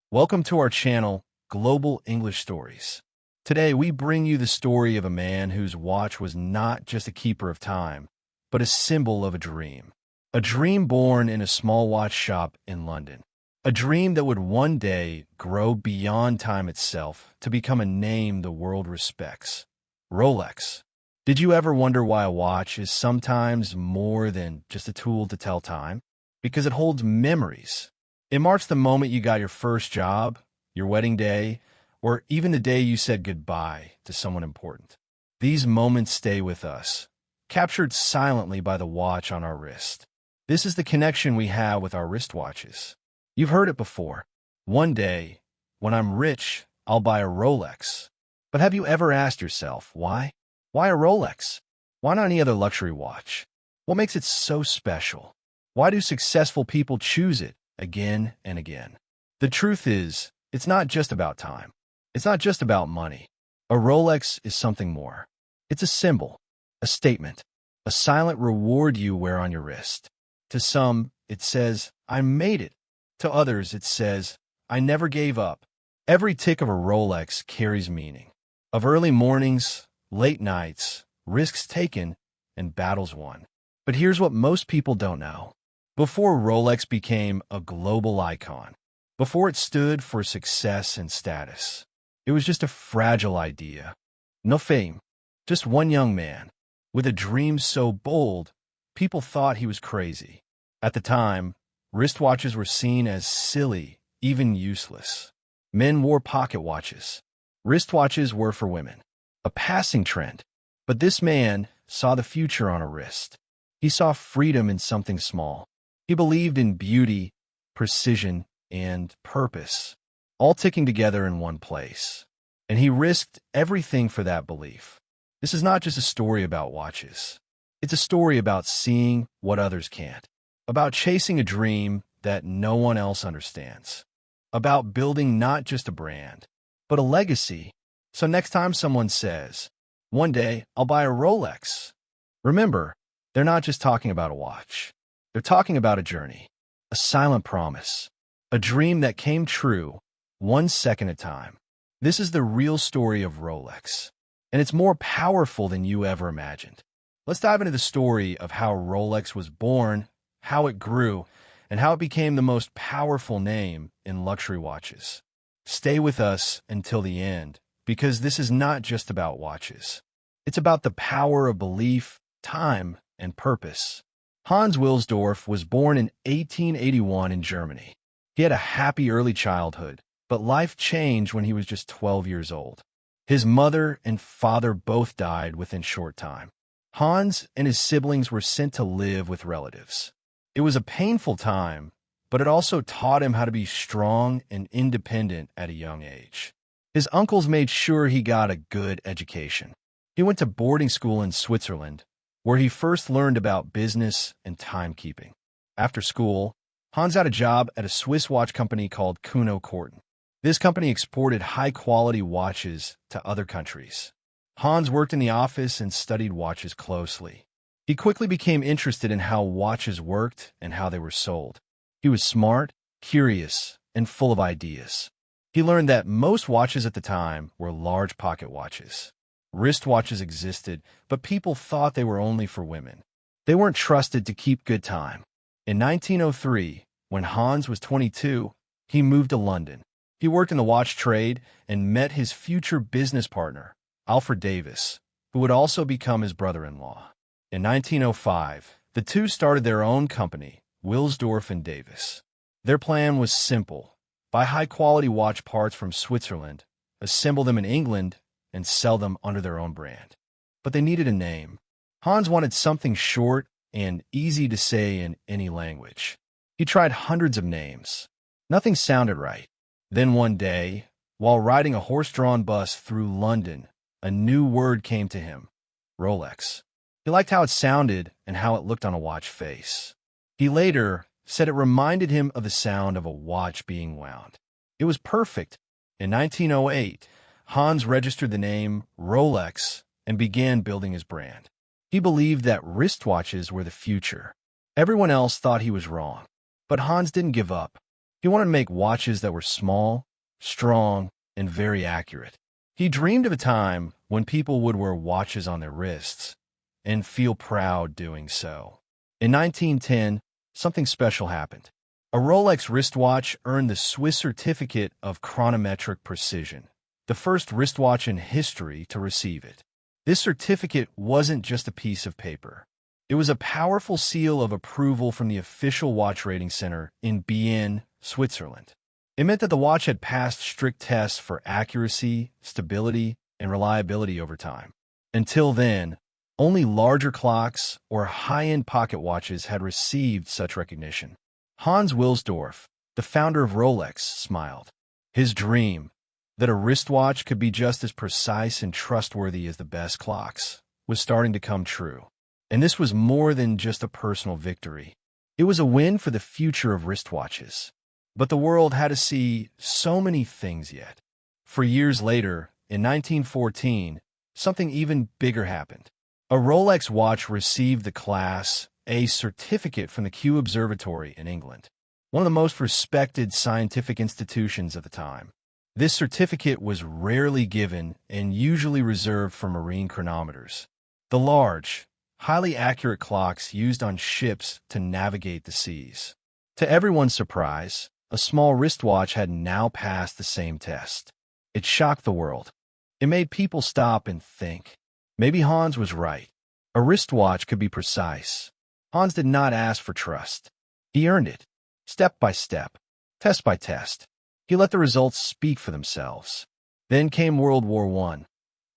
Welcome to our channel, Global English Stories. Today, we bring you the story of a man whose watch was not just a keeper of time, but a symbol of a dream. A dream born in a small watch shop in London. A dream that would one day grow beyond time itself to become a name the world respects. Rolex. Did you ever wonder why a watch is sometimes more than just a tool to tell time? Because it holds memories. It marks the moment you got your first job, your wedding day, or even the day you said goodbye to someone important. These moments stay with us, captured silently by the watch on our wrist. This is the connection we have with our wristwatches. You've heard it before. One day, when I'm rich, I'll buy a Rolex. But have you ever asked yourself, why? Why a Rolex? Why not any other luxury watch? What makes it so special? Why do successful people choose it again and again? The truth is, it's not just about time. It's not just about money. A Rolex is something more. It's a symbol, a statement, a silent reward you wear on your wrist. To some, it says, I made it. To others, it says, I never gave up. Every tick of a Rolex carries meaning. Of early mornings, late nights, risks taken, and battles won. But here's what most people don't know. Before Rolex became a global icon, before it stood for success and status, it was just a fragile idea. No fame, just one young man, with a dream so bold, people thought he was crazy. At the time, wristwatches were seen as silly, even useless. Men wore pocket watches. Wristwatches were for women, a passing trend. But this man saw the future on a wrist. He saw freedom in something small. He believed in beauty, precision, and purpose, all ticking together in one place. And he risked everything for that belief. This is not just a story about watches. It's a story about seeing what others can't, about chasing a dream that no one else understands, about building not just a brand, but a legacy. So next time someone says, one day I'll buy a Rolex, remember, they're not just talking about a watch. They're talking about a journey, a silent promise, a dream that came true 1 second at a time. This is the real story of Rolex, and it's more powerful than you ever imagined. Let's dive into the story of how Rolex was born, how it grew, and how it became the most powerful name in luxury watches. Stay with us until the end, because this is not just about watches. It's about the power of belief, time, and purpose. Hans Wilsdorf was born in 1881 in Germany. He had a happy early childhood, but life changed when he was just 12 years old. His mother and father both died within short time. Hans and his siblings were sent to live with relatives. It was a painful time, but it also taught him how to be strong and independent at a young age. His uncles made sure he got a good education. He went to boarding school in Switzerland, where he first learned about business and timekeeping. After school, Hans had a job at a Swiss watch company called Kuno Korten. This company exported high-quality watches to other countries. Hans worked in the office and studied watches closely. He quickly became interested in how watches worked and how they were sold. He was smart, curious, and full of ideas. He learned that most watches at the time were large pocket watches. Wristwatches existed, but people thought they were only for women. They weren't trusted to keep good time. In 1903, when Hans was 22, he moved to London. He worked in the watch trade and met his future business partner, Alfred Davis, who would also become his brother-in-law. In 1905, the two started their own company, Wilsdorf and Davis. Their plan was simple: buy high-quality watch parts from Switzerland, assemble them in England, and sell them under their own brand. But they needed a name. Hans wanted something short and easy to say in any language. He tried hundreds of names. Nothing sounded right. Then one day, while riding a horse-drawn bus through London, a new word came to him: Rolex. He liked how it sounded and how it looked on a watch face. He later said it reminded him of the sound of a watch being wound. It was perfect. In 1908, Hans registered the name Rolex and began building his brand. He believed that wristwatches were the future. Everyone else thought he was wrong. But Hans didn't give up. He wanted to make watches that were small, strong, and very accurate. He dreamed of a time when people would wear watches on their wrists and feel proud doing so. In 1910, something special happened. A Rolex wristwatch earned the Swiss Certificate of Chronometric Precision, the first wristwatch in history to receive it. This certificate wasn't just a piece of paper. It was a powerful seal of approval from the official watch rating center in Bienne, Switzerland. It meant that the watch had passed strict tests for accuracy, stability, and reliability over time. Until then, only larger clocks or high-end pocket watches had received such recognition. Hans Wilsdorf, the founder of Rolex, smiled. His dream, that a wristwatch could be just as precise and trustworthy as the best clocks, was starting to come true. And this was more than just a personal victory. It was a win for the future of wristwatches. But the world had to see so many things yet. For years later, in 1914, something even bigger happened. A Rolex watch received the Class A certificate from the Kew Observatory in England, one of the most respected scientific institutions of the time. This certificate was rarely given and usually reserved for marine chronometers, the large, highly accurate clocks used on ships to navigate the seas. To everyone's surprise, a small wristwatch had now passed the same test. It shocked the world. It made people stop and think. Maybe Hans was right. A wristwatch could be precise. Hans did not ask for trust. He earned it, step by step, test by test. He let the results speak for themselves. Then came World War I.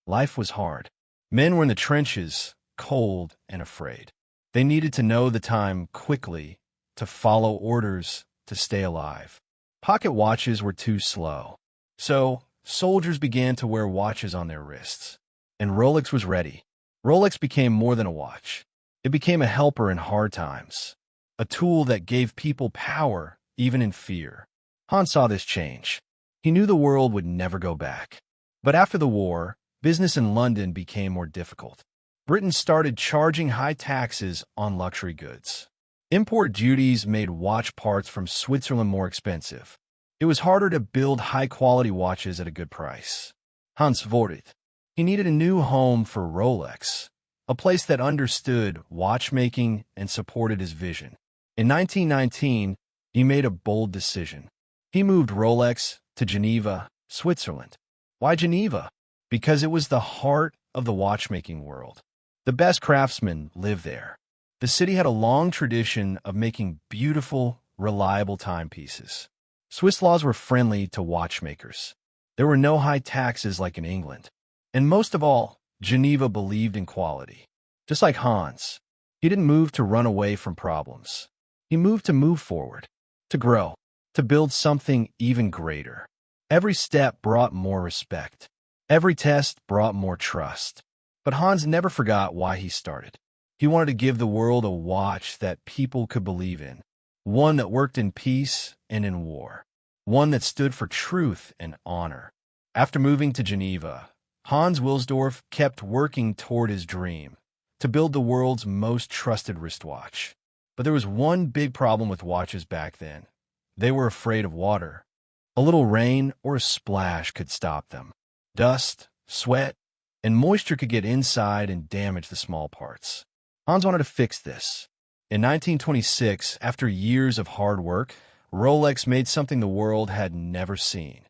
Life was hard. Men were in the trenches, cold and afraid. They needed to know the time quickly, to follow orders, to stay alive. Pocket watches were too slow. So, soldiers began to wear watches on their wrists. And Rolex was ready. Rolex became more than a watch. It became a helper in hard times, a tool that gave people power, even in fear. Hans saw this change. He knew the world would never go back. But after the war, business in London became more difficult. Britain started charging high taxes on luxury goods. Import duties made watch parts from Switzerland more expensive. It was harder to build high-quality watches at a good price. Hans worried. He needed a new home for Rolex, a place that understood watchmaking and supported his vision. In 1919, he made a bold decision. He moved Rolex to Geneva, Switzerland. Why Geneva? Because it was the heart of the watchmaking world. The best craftsmen lived there. The city had a long tradition of making beautiful, reliable timepieces. Swiss laws were friendly to watchmakers. There were no high taxes like in England. And most of all, Geneva believed in quality. Just like Hans, he didn't move to run away from problems. He moved to move forward, to grow, to build something even greater. Every step brought more respect. Every test brought more trust. But Hans never forgot why he started. He wanted to give the world a watch that people could believe in, one that worked in peace and in war, one that stood for truth and honor. After moving to Geneva, Hans Wilsdorf kept working toward his dream, to build the world's most trusted wristwatch. But there was one big problem with watches back then. They were afraid of water. A little rain or a splash could stop them. Dust, sweat, and moisture could get inside and damage the small parts. Hans wanted to fix this. In 1926, after years of hard work, Rolex made something the world had never seen: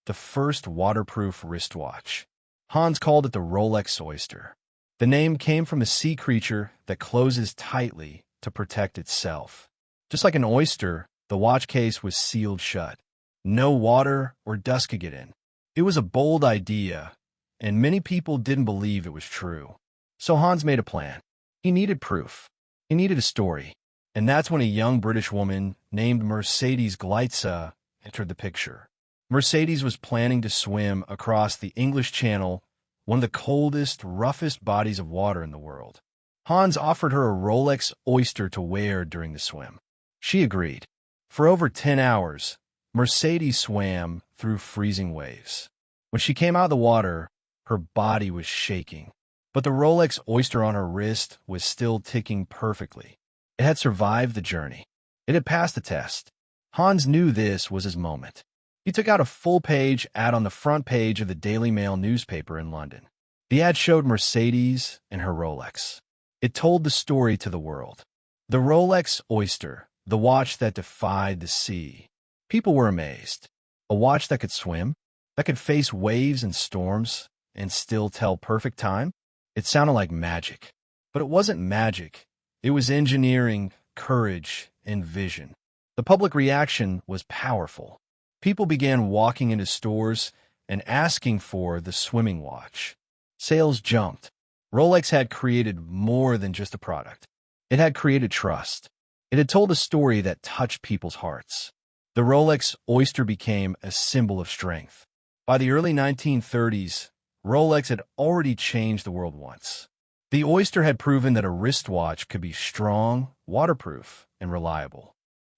the first waterproof wristwatch. Hans called it the Rolex Oyster. The name came from a sea creature that closes tightly to protect itself. Just like an oyster, the watch case was sealed shut. No water or dust could get in. It was a bold idea, and many people didn't believe it was true. So Hans made a plan. He needed proof. He needed a story. And that's when a young British woman named Mercedes Gleitze entered the picture. Mercedes was planning to swim across the English Channel, one of the coldest, roughest bodies of water in the world. Hans offered her a Rolex Oyster to wear during the swim. She agreed. For over 10 hours, Mercedes swam through freezing waves. When she came out of the water, her body was shaking. But the Rolex Oyster on her wrist was still ticking perfectly. It had survived the journey. It had passed the test. Hans knew this was his moment. He took out a full-page ad on the front page of the Daily Mail newspaper in London. The ad showed Mercedes and her Rolex. It told the story to the world. The Rolex Oyster, the watch that defied the sea. People were amazed. A watch that could swim, that could face waves and storms, and still tell perfect time? It sounded like magic. But it wasn't magic. It was engineering, courage, and vision. The public reaction was powerful. People began walking into stores and asking for the swimming watch. Sales jumped. Rolex had created more than just a product. It had created trust. It had told a story that touched people's hearts. The Rolex Oyster became a symbol of strength. By the early 1930s, Rolex had already changed the world once. The Oyster had proven that a wristwatch could be strong, waterproof, and reliable.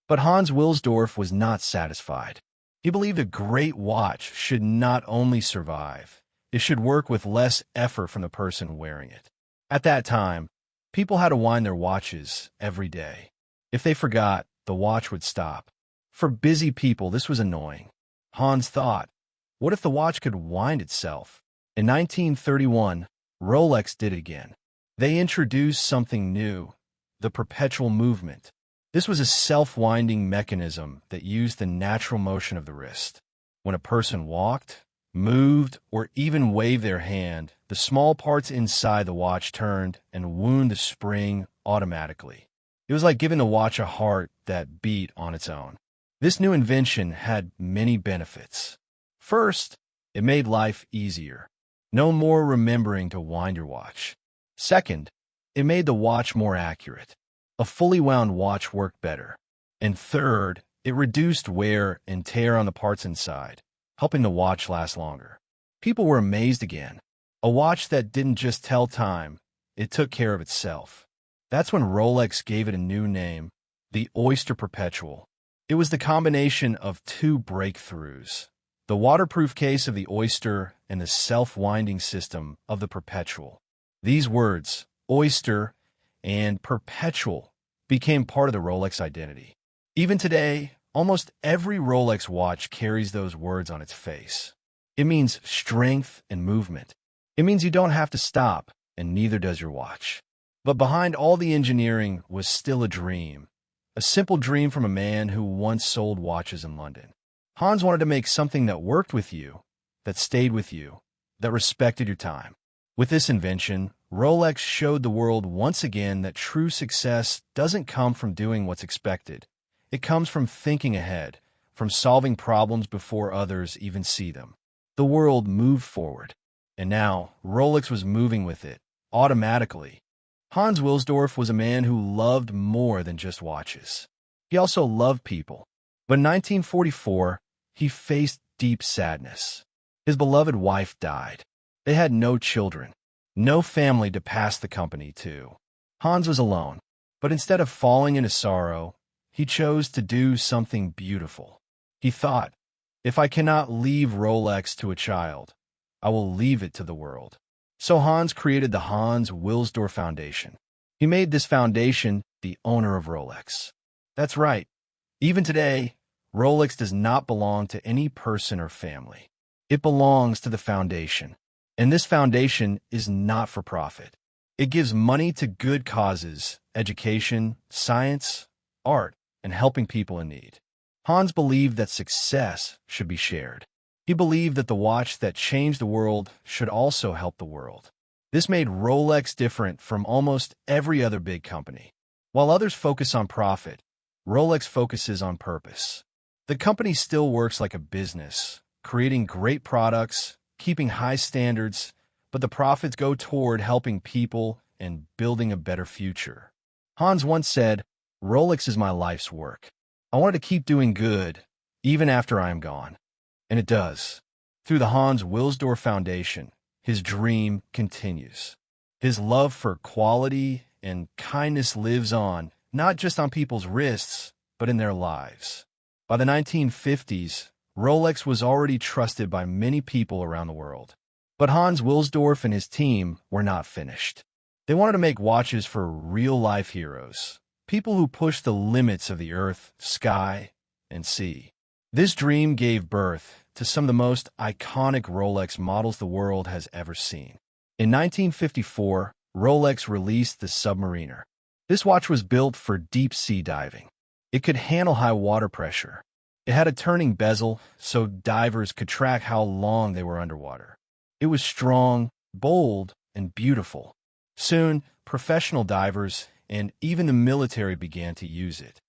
But Hans Wilsdorf was not satisfied. He believed a great watch should not only survive, it should work with less effort from the person wearing it. At that time, people had to wind their watches every day. If they forgot, the watch would stop. For busy people, this was annoying. Hans thought, what if the watch could wind itself? In 1931, Rolex did it again. They introduced something new, the perpetual movement. This was a self-winding mechanism that used the natural motion of the wrist. When a person walked, moved, or even waved their hand, the small parts inside the watch turned and wound the spring automatically. It was like giving the watch a heart that beat on its own. This new invention had many benefits. First, it made life easier. No more remembering to wind your watch. Second, it made the watch more accurate. A fully wound watch worked better. And third, it reduced wear and tear on the parts inside, helping the watch last longer. People were amazed again. A watch that didn't just tell time, it took care of itself. That's when Rolex gave it a new name, the Oyster Perpetual. It was the combination of two breakthroughs, the waterproof case of the Oyster and the self-winding system of the Perpetual. These words, Oyster and Perpetual, became part of the Rolex identity. Even today, almost every Rolex watch carries those words on its face. It means strength and movement. It means you don't have to stop, and neither does your watch. But behind all the engineering was still a dream. A simple dream from a man who once sold watches in London. Hans wanted to make something that worked with you, that stayed with you, that respected your time. With this invention, Rolex showed the world once again that true success doesn't come from doing what's expected. It comes from thinking ahead, from solving problems before others even see them. The world moved forward, and now Rolex was moving with it, automatically. Hans Wilsdorf was a man who loved more than just watches. He also loved people. But in 1944, he faced deep sadness. His beloved wife died. They had no children, no family to pass the company to. Hans was alone, but instead of falling into sorrow, he chose to do something beautiful. He thought, if I cannot leave Rolex to a child, I will leave it to the world. So Hans created the Hans Wilsdorf Foundation. He made this foundation the owner of Rolex. That's right. Even today, Rolex does not belong to any person or family. It belongs to the foundation. And this foundation is not for profit. It gives money to good causes, education, science, art, and helping people in need. Hans believed that success should be shared. He believed that the watch that changed the world should also help the world. This made Rolex different from almost every other big company. While others focus on profit, Rolex focuses on purpose. The company still works like a business, creating great products, keeping high standards, but the profits go toward helping people and building a better future. Hans once said, "Rolex is my life's work. I wanted to keep doing good, even after I am gone." And it does. Through the Hans Wilsdorf Foundation, his dream continues. His love for quality and kindness lives on, not just on people's wrists, but in their lives. By the 1950s, Rolex was already trusted by many people around the world. But Hans Wilsdorf and his team were not finished. They wanted to make watches for real-life heroes, people who pushed the limits of the earth, sky, and sea. This dream gave birth to some of the most iconic Rolex models the world has ever seen. In 1954, Rolex released the Submariner. This watch was built for deep-sea diving. It could handle high water pressure. It had a turning bezel so divers could track how long they were underwater. It was strong, bold, and beautiful. Soon, professional divers and even the military began to use it.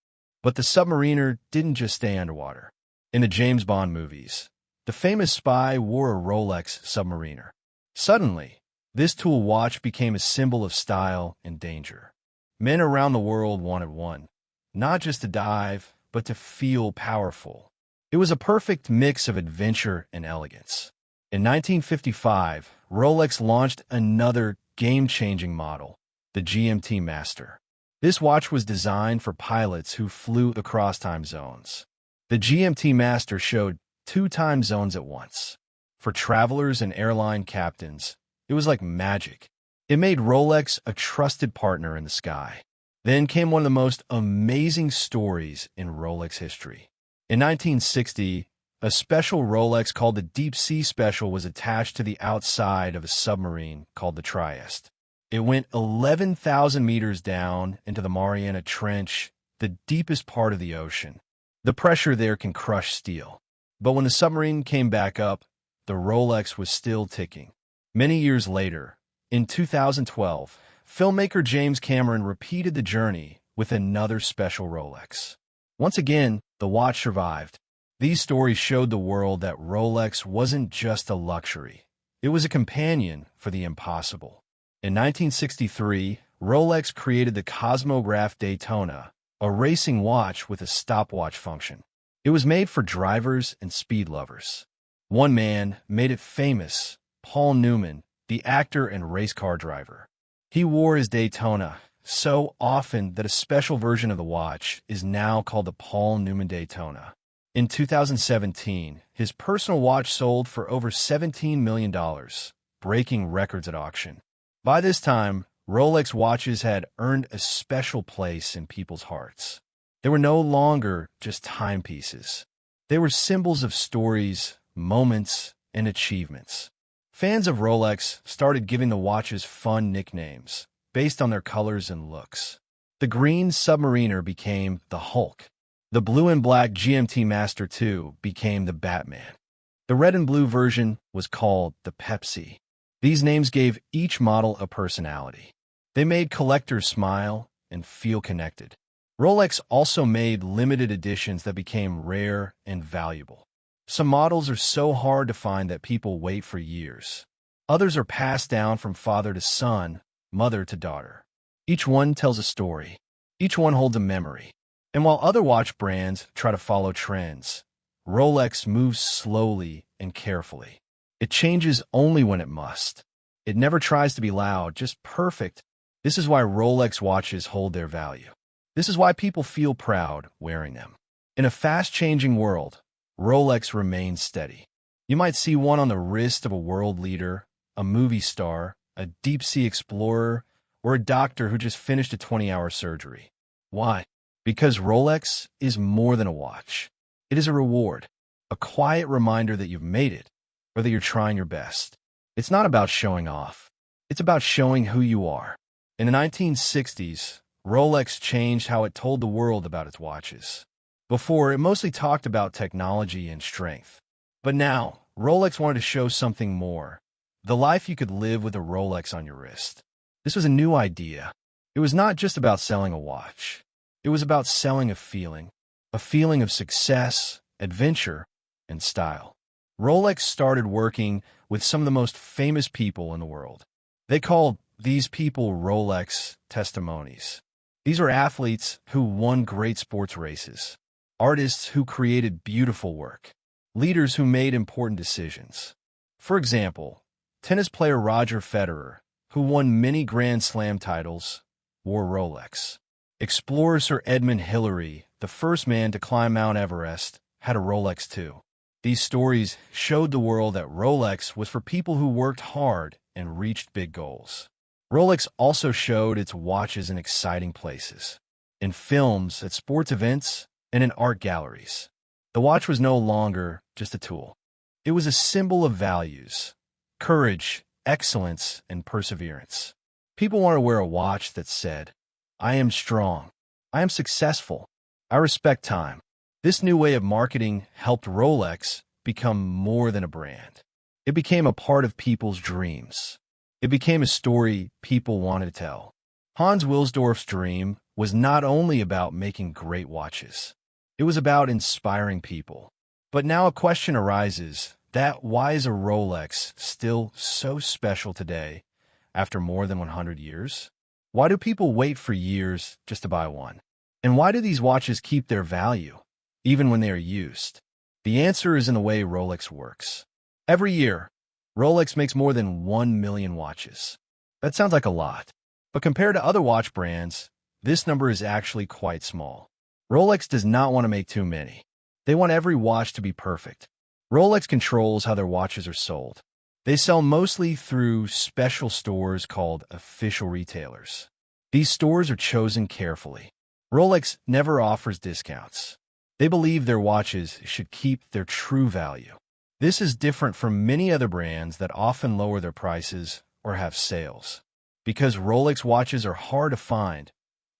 But the Submariner didn't just stay underwater. In the James Bond movies, the famous spy wore a Rolex Submariner. Suddenly, this tool watch became a symbol of style and danger. Men around the world wanted one, not just to dive, but to feel powerful. It was a perfect mix of adventure and elegance. In 1955, Rolex launched another game-changing model, the GMT Master. This watch was designed for pilots who flew across time zones. The GMT Master showed 2 time zones at once. For travelers and airline captains, it was like magic. It made Rolex a trusted partner in the sky. Then came one of the most amazing stories in Rolex history. In 1960, a special Rolex called the Deep Sea Special was attached to the outside of a submarine called the Trieste. It went 11,000 meters down into the Mariana Trench, the deepest part of the ocean. The pressure there can crush steel. But when the submarine came back up, the Rolex was still ticking. Many years later, in 2012, filmmaker James Cameron repeated the journey with another special Rolex. Once again, the watch survived. These stories showed the world that Rolex wasn't just a luxury. It was a companion for the impossible. In 1963, Rolex created the Cosmograph Daytona, a racing watch with a stopwatch function. It was made for drivers and speed lovers. One man made it famous, Paul Newman, the actor and race car driver. He wore his Daytona so often that a special version of the watch is now called the Paul Newman Daytona. In 2017, his personal watch sold for over $17 million, breaking records at auction. By this time, Rolex watches had earned a special place in people's hearts. They were no longer just timepieces. They were symbols of stories, moments, and achievements. Fans of Rolex started giving the watches fun nicknames based on their colors and looks. The green Submariner became the Hulk. The blue and black GMT Master II became the Batman. The red and blue version was called the Pepsi. These names gave each model a personality. They made collectors smile and feel connected. Rolex also made limited editions that became rare and valuable. Some models are so hard to find that people wait for years. Others are passed down from father to son, mother to daughter. Each one tells a story. Each one holds a memory. And while other watch brands try to follow trends, Rolex moves slowly and carefully. It changes only when it must. It never tries to be loud, just perfect. This is why Rolex watches hold their value. This is why people feel proud wearing them. In a fast-changing world, Rolex remains steady. You might see one on the wrist of a world leader, a movie star, a deep-sea explorer, or a doctor who just finished a 20-hour surgery. Why? Because Rolex is more than a watch. It is a reward, a quiet reminder that you've made it, or that you're trying your best. It's not about showing off. It's about showing who you are. In the 1960s, Rolex changed how it told the world about its watches. Before, it mostly talked about technology and strength. But now, Rolex wanted to show something more. The life you could live with a Rolex on your wrist. This was a new idea. It was not just about selling a watch. It was about selling a feeling of success, adventure, and style. Rolex started working with some of the most famous people in the world. They called these people Rolex testimonies. These are athletes who won great sports races, artists who created beautiful work, leaders who made important decisions. For example, tennis player Roger Federer, who won many Grand Slam titles, wore Rolex. Explorer Sir Edmund Hillary, the first man to climb Mount Everest, had a Rolex too. These stories showed the world that Rolex was for people who worked hard and reached big goals. Rolex also showed its watches in exciting places, in films, at sports events, and in art galleries. The watch was no longer just a tool. It was a symbol of values, courage, excellence, and perseverance. People want to wear a watch that said, "I am strong. I am successful. I respect time." This new way of marketing helped Rolex become more than a brand. It became a part of people's dreams. It became a story people wanted to tell. Hans Wilsdorf's dream was not only about making great watches. It was about inspiring people. But now a question arises that why is a Rolex still so special today after more than 100 years? Why do people wait for years just to buy one? And why do these watches keep their value, even when they are used? The answer is in the way Rolex works. Every year, Rolex makes more than 1 million watches. That sounds like a lot, but compared to other watch brands, this number is actually quite small. Rolex does not want to make too many. They want every watch to be perfect. Rolex controls how their watches are sold. They sell mostly through special stores called official retailers. These stores are chosen carefully. Rolex never offers discounts. They believe their watches should keep their true value. This is different from many other brands that often lower their prices or have sales. Because Rolex watches are hard to find,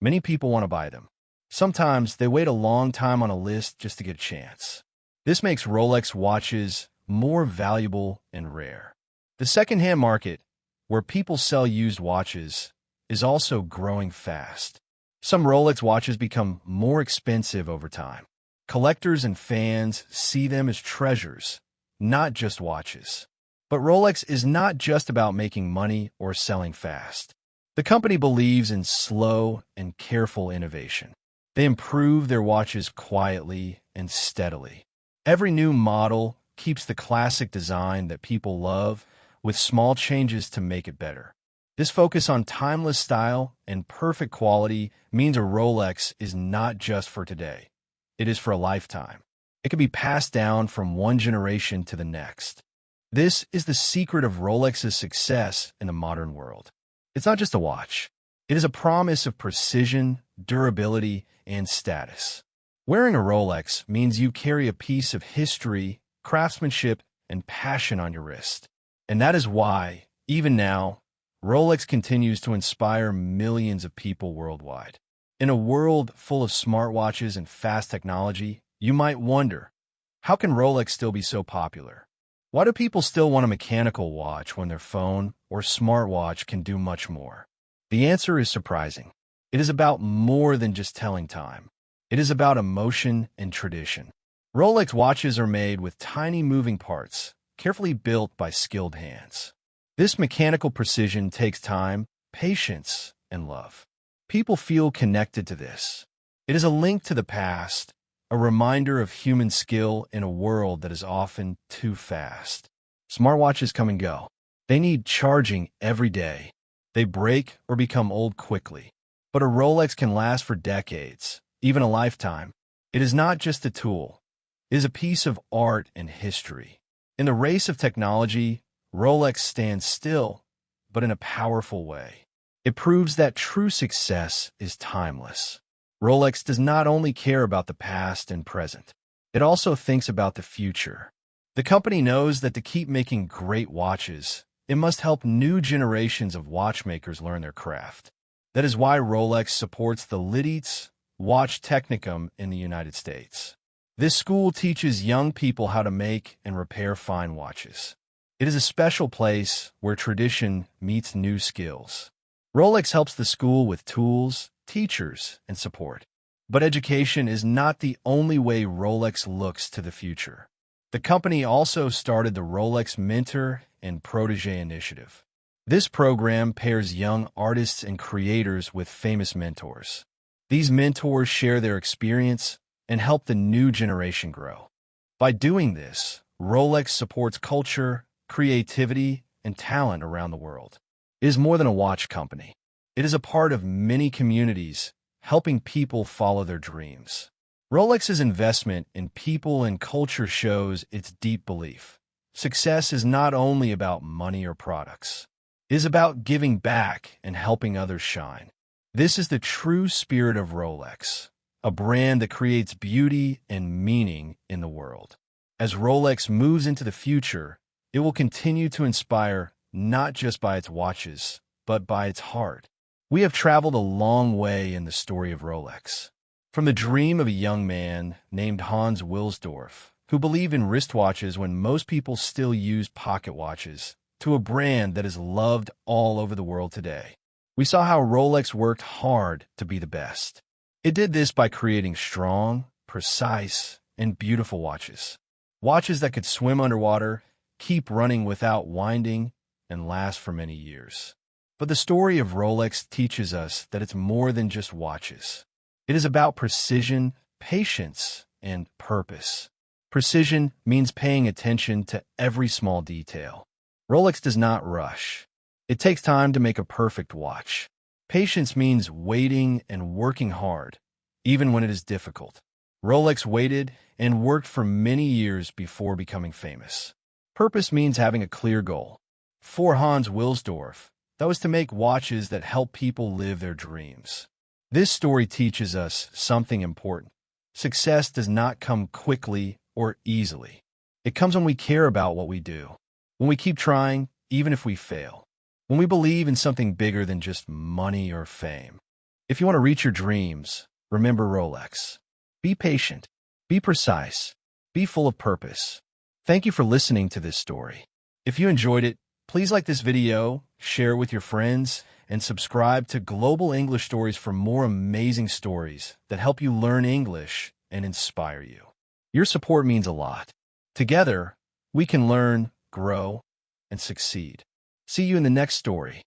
many people want to buy them. Sometimes they wait a long time on a list just to get a chance. This makes Rolex watches more valuable and rare. The secondhand market, where people sell used watches, is also growing fast. Some Rolex watches become more expensive over time. Collectors and fans see them as treasures, not just watches. But Rolex is not just about making money or selling fast. The company believes in slow and careful innovation. They improve their watches quietly and steadily. Every new model keeps the classic design that people love with small changes to make it better. This focus on timeless style and perfect quality means a Rolex is not just for today. It is for a lifetime. It can be passed down from one generation to the next. This is the secret of Rolex's success in the modern world. It's not just a watch. It is a promise of precision, durability, and status. Wearing a Rolex means you carry a piece of history, craftsmanship, and passion on your wrist. And that is why, even now, Rolex continues to inspire millions of people worldwide. In a world full of smartwatches and fast technology, you might wonder, how can Rolex still be so popular? Why do people still want a mechanical watch when their phone or smartwatch can do much more? The answer is surprising. It is about more than just telling time. It is about emotion and tradition. Rolex watches are made with tiny moving parts, carefully built by skilled hands. This mechanical precision takes time, patience, and love. People feel connected to this. It is a link to the past, a reminder of human skill in a world that is often too fast. Smartwatches come and go. They need charging every day. They break or become old quickly. But a Rolex can last for decades, even a lifetime. It is not just a tool. It is a piece of art and history. In the race of technology, Rolex stands still, but in a powerful way. It proves that true success is timeless. Rolex does not only care about the past and present, it also thinks about the future. The company knows that to keep making great watches, it must help new generations of watchmakers learn their craft. That is why Rolex supports the Liddites Watch Technicum in the United States. This school teaches young people how to make and repair fine watches. It is a special place where tradition meets new skills. Rolex helps the school with tools, teachers, and support. But education is not the only way Rolex looks to the future. The company also started the Rolex Mentor and Protégé initiative. This program pairs young artists and creators with famous mentors. These mentors share their experience and help the new generation grow. By doing this, Rolex supports culture, creativity, and talent around the world. It is more than a watch company. It is a part of many communities, helping people follow their dreams. Rolex's investment in people and culture shows its deep belief. Success is not only about money or products. It is about giving back and helping others shine. This is the true spirit of Rolex, a brand that creates beauty and meaning in the world. As Rolex moves into the future, it will continue to inspire not just by its watches, but by its heart. We have traveled a long way in the story of Rolex. From the dream of a young man named Hans Wilsdorf, who believed in wristwatches when most people still use pocket watches, to a brand that is loved all over the world today. We saw how Rolex worked hard to be the best. It did this by creating strong, precise, and beautiful watches. Watches that could swim underwater, keep running without winding, and last for many years. But the story of Rolex teaches us that it's more than just watches. It is about precision, patience, and purpose. Precision means paying attention to every small detail. Rolex does not rush. It takes time to make a perfect watch. Patience means waiting and working hard, even when it is difficult. Rolex waited and worked for many years before becoming famous. Purpose means having a clear goal. For Hans Wilsdorf, that was to make watches that help people live their dreams. This story teaches us something important. Success does not come quickly or easily. It comes when we care about what we do, when we keep trying, even if we fail, when we believe in something bigger than just money or fame. If you want to reach your dreams, remember Rolex. Be patient, be precise, be full of purpose. Thank you for listening to this story. If you enjoyed it, please like this video, share it with your friends, and subscribe to Global English Stories for more amazing stories that help you learn English and inspire you. Your support means a lot. Together, we can learn, grow, and succeed. See you in the next story.